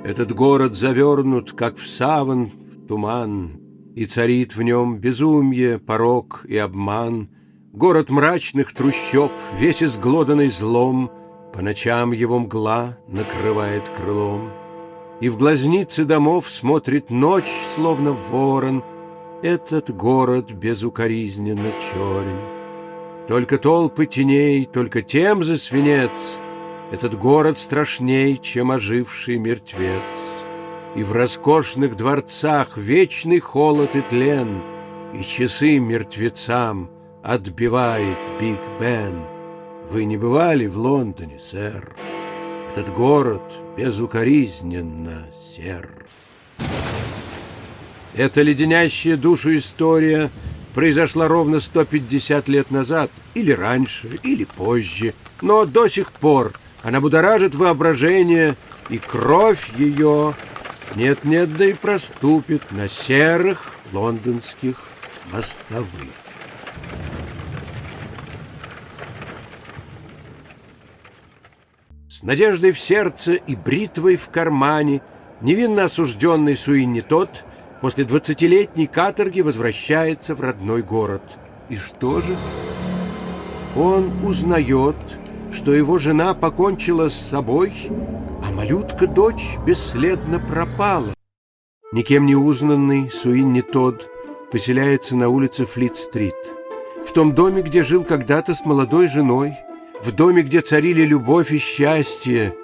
Этот город завернут, как в саван, в туман, и царит в нем безумие, порок и обман. Город мрачных трущоб, весь изглоданный злом, по ночам его мгла накрывает крылом. И в глазницы домов смотрит ночь, словно ворон. Этот город безукоризненно черен. Только толпы теней, только Темзы свинец. Этот город страшней, чем оживший мертвец. И в роскошных дворцах вечный холод и тлен, и часы мертвецам отбивает Биг Бен. Вы не бывали в Лондоне, сэр? Этот город безукоризненно сер. Эта леденящая душу история произошла ровно 150 лет назад, или раньше, или позже, но до сих пор она будоражит воображение, и кровь ее нет-нет, да и проступит на серых лондонских мостовых. С надеждой в сердце и бритвой в кармане невинно осужденный Суинни Тодд после 20-летней каторги возвращается в родной город. И что же? Он узнает, что его жена покончила с собой, а малютка-дочь бесследно пропала. Никем не узнанный Суинни Тодд поселяется на улице Флит-стрит, в том доме, где жил когда-то с молодой женой, в доме, где царили любовь и счастье,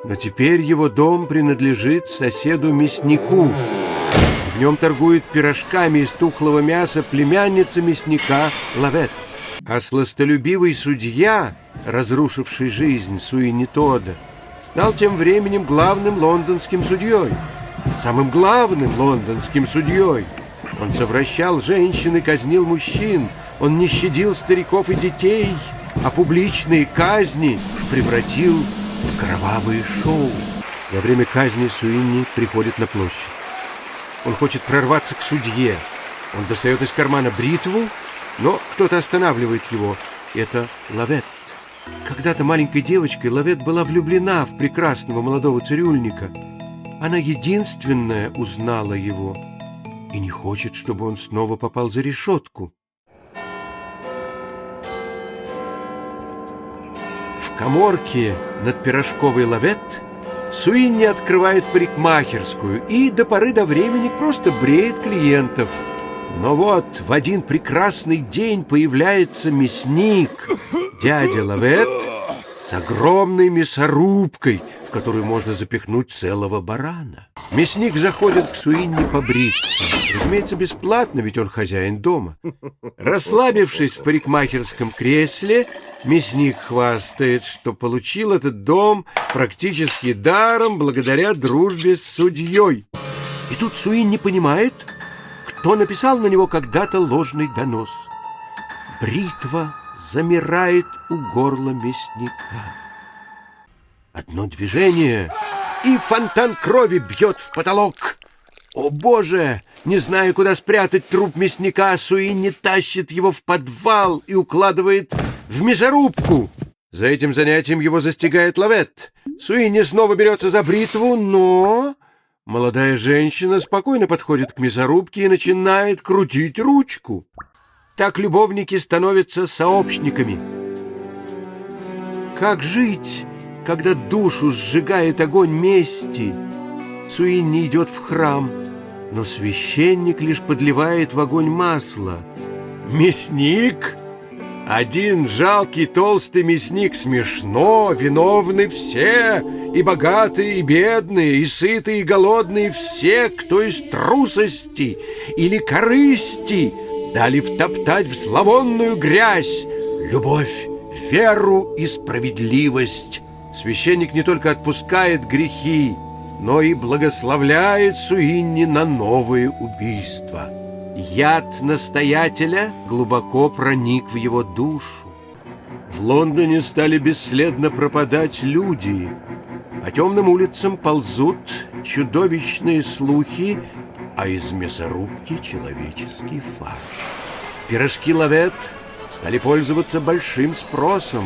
но теперь его дом принадлежит соседу-мяснику. В нем торгует пирожками из тухлого мяса племянница мясника Лавет. А сластолюбивый судья, разрушивший жизнь Суинни Тодда, стал тем временем главным лондонским судьей. Самым главным лондонским судьей. Он совращал женщин и казнил мужчин. Он не щадил стариков и детей, а публичные казни превратил в кровавые шоу. Во время казни Суинни приходит на площадь. Он хочет прорваться к судье. Он достает из кармана бритву, но кто-то останавливает его. Это Лавет. Когда-то маленькой девочкой Лавет была влюблена в прекрасного молодого цирюльника. Она единственная узнала его и не хочет, чтобы он снова попал за решетку. В каморке над пирожковой Лавет Суинни открывает парикмахерскую и до поры до времени просто бреет клиентов. Но вот в один прекрасный день появляется мясник, дядя Лавет, с огромной мясорубкой, в которую можно запихнуть целого барана. Мясник заходит к Суинни побриться. Разумеется, бесплатно, ведь он хозяин дома. Расслабившись в парикмахерском кресле, мясник хвастает, что получил этот дом практически даром благодаря дружбе с судьей. И тут Суинни понимает, кто написал на него когда-то ложный донос. Бритва замирает у горла мясника. Одно движение, и фонтан крови бьет в потолок. О, Боже! Не зная, куда спрятать труп мясника, Суинни тащит его в подвал и укладывает в мясорубку. За этим занятием его застигает Лавет. Суинни снова берется за бритву, но молодая женщина спокойно подходит к мясорубке и начинает крутить ручку. Так любовники становятся сообщниками. Как жить, когда душу сжигает огонь мести? Суинни идет в храм, но священник лишь подливает в огонь масло. Мясник? Один жалкий толстый мясник. Смешно, виновны все, и богатые, и бедные, и сытые, и голодные, все, кто из трусости или корысти дали втоптать в зловонную грязь любовь, веру и справедливость. Священник не только отпускает грехи, но и благословляет Суинни на новые убийства. Яд настоятеля глубоко проник в его душу. В Лондоне стали бесследно пропадать люди. По темным улицам ползут чудовищные слухи, а из мясорубки человеческий фарш. Пирожки Лавет стали пользоваться большим спросом,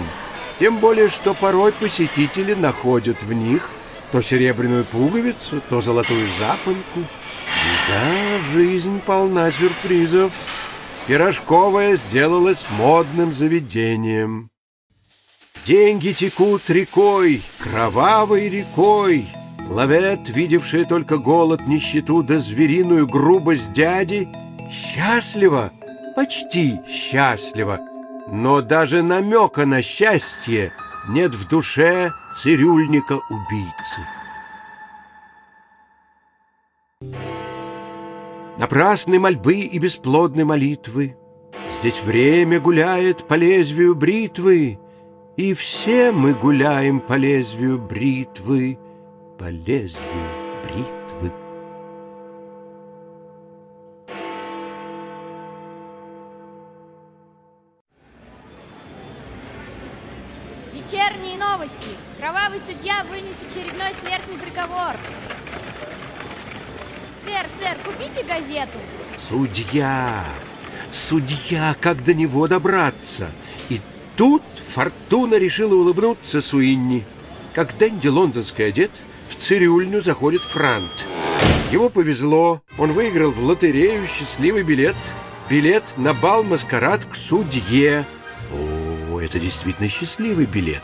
тем более, что порой посетители находят в них то серебряную пуговицу, то золотую запонку. И да, жизнь полна сюрпризов. Пирожковая сделалась модным заведением. Деньги текут рекой, кровавой рекой. Лавет, видевшая только голод, нищету да звериную грубость дяди, счастлива, почти счастлива, но даже намека на счастье нет в душе цирюльника-убийцы. Напрасны мольбы и бесплодны молитвы. Здесь время гуляет по лезвию бритвы, и все мы гуляем по лезвию бритвы, по лезвию бритвы. Вечерние новости. Кровавый судья вынес очередной смертный приговор. Сэр, купите газету. Судья, как до него добраться? И тут фортуна решила улыбнуться Суинни. Как Дэнди лондонский одет, в цирюльню заходит франт. Ему повезло, он выиграл в лотерею счастливый билет. Билет на бал-маскарад к судье. О, это действительно счастливый билет.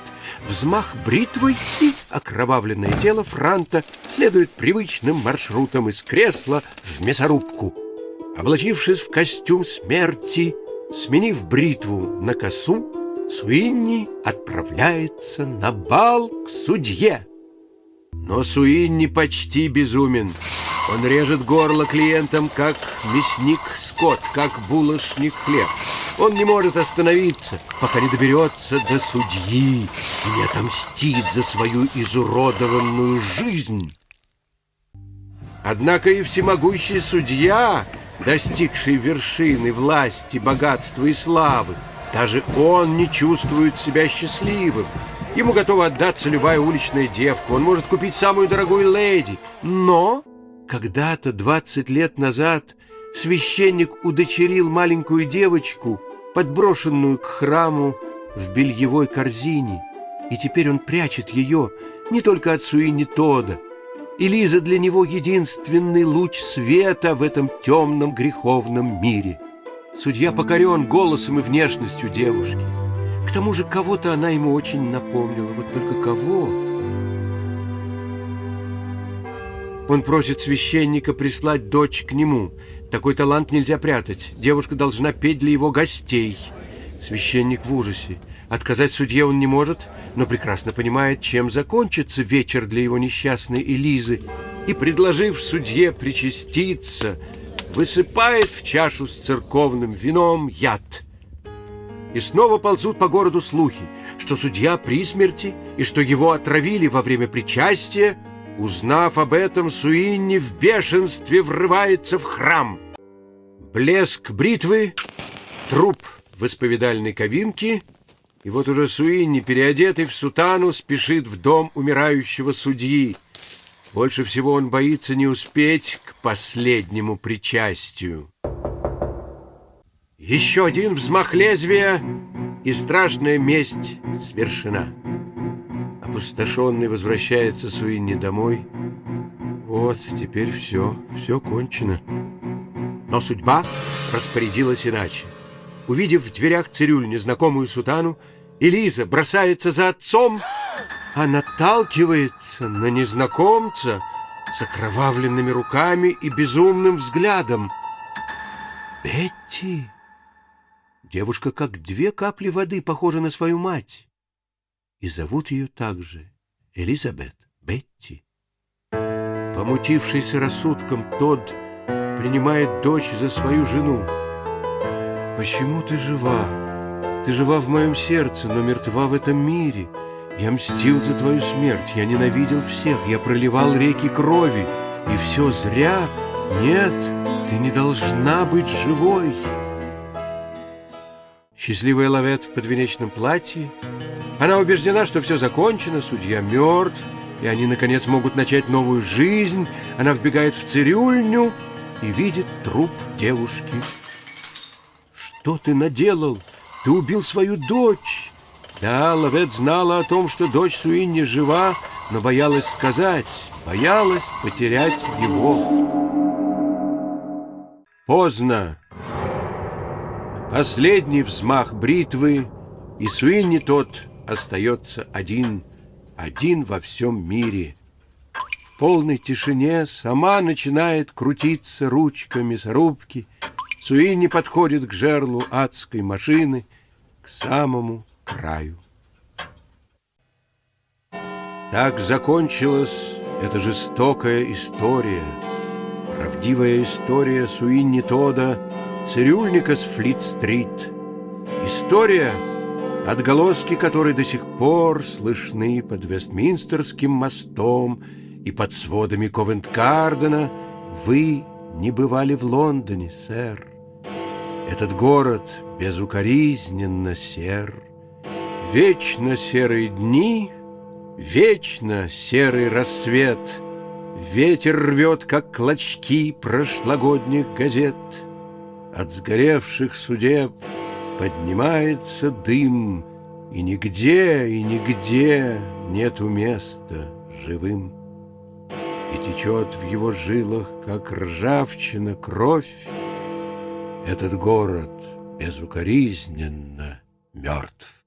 Взмах бритвой, и окровавленное тело франта следует привычным маршрутом из кресла в мясорубку. Облачившись в костюм смерти, сменив бритву на косу, Суинни отправляется на бал к судье. Но Суинни почти безумен. Он режет горло клиентам, как мясник скот, как булочник хлеб. Он не может остановиться, пока не доберется до судьи и не отомстит за свою изуродованную жизнь. Однако и всемогущий судья, достигший вершины власти, богатства и славы, даже он не чувствует себя счастливым. Ему готова отдаться любая уличная девка, он может купить самую дорогую леди. Но когда-то, 20 лет назад, священник удочерил маленькую девочку, подброшенную к храму в бельевой корзине, и теперь он прячет ее не только от Суинни Тодда. И Лиза для него единственный луч света в этом темном греховном мире. Судья покорен голосом и внешностью девушки. К тому же кого-то она ему очень напомнила, вот только кого? Он просит священника прислать дочь к нему. Такой талант нельзя прятать. Девушка должна петь для его гостей. Священник в ужасе. Отказать судье он не может, но прекрасно понимает, чем закончится вечер для его несчастной Элизы. И, предложив судье причаститься, высыпает в чашу с церковным вином яд. И снова ползут по городу слухи, что судья при смерти и что его отравили во время причастия. Узнав об этом, Суинни в бешенстве врывается в храм. Блеск бритвы, труп в исповедальной кабинке, и вот уже Суинни, переодетый в сутану, спешит в дом умирающего судьи. Больше всего он боится не успеть к последнему причастию. Еще один взмах лезвия, и страшная месть свершена. Опустошенный возвращается Суинни домой. Вот, теперь все кончено. Но судьба распорядилась иначе. Увидев в дверях цирюльни знакомую сутану, Элиза бросается за отцом, а наталкивается на незнакомца с окровавленными руками и безумным взглядом. Бетти! Девушка, как 2 капли воды, похожа на свою мать. И зовут ее также Элизабет, Бетти. Помутившийся рассудком, Тодд принимает дочь за свою жену. «Почему ты жива? Ты жива в моем сердце, но мертва в этом мире. Я мстил за твою смерть, я ненавидел всех, я проливал реки крови. И все зря? Нет, ты не должна быть живой!» Счастливая Лавет в подвенечном платье. Она убеждена, что все закончено, судья мертв, и они, наконец, могут начать новую жизнь. Она вбегает в цирюльню и видит труп девушки. «Что ты наделал? Ты убил свою дочь!» Да, Лавет знала о том, что дочь Суинни жива, но боялась сказать, боялась потерять его. Поздно. Последний взмах бритвы, и Суинни Тодд остается один во всем мире. В полной тишине сама начинает крутиться ручка мясорубки. Суинни подходит к жерлу адской машины, к самому краю. Так закончилась эта жестокая история, правдивая история Суинни Тодда, цирюльника с Флит-стрит. История, отголоски которой до сих пор слышны под Вестминстерским мостом и под сводами Ковент-Гардена. Вы не бывали в Лондоне, сэр. Этот город безукоризненно сер. Вечно серые дни, вечно серый рассвет. Ветер рвет, как клочки прошлогодних газет. От сгоревших судеб поднимается дым, и нигде нету места живым. И течет в его жилах, как ржавчина, кровь. Этот город безукоризненно мертв.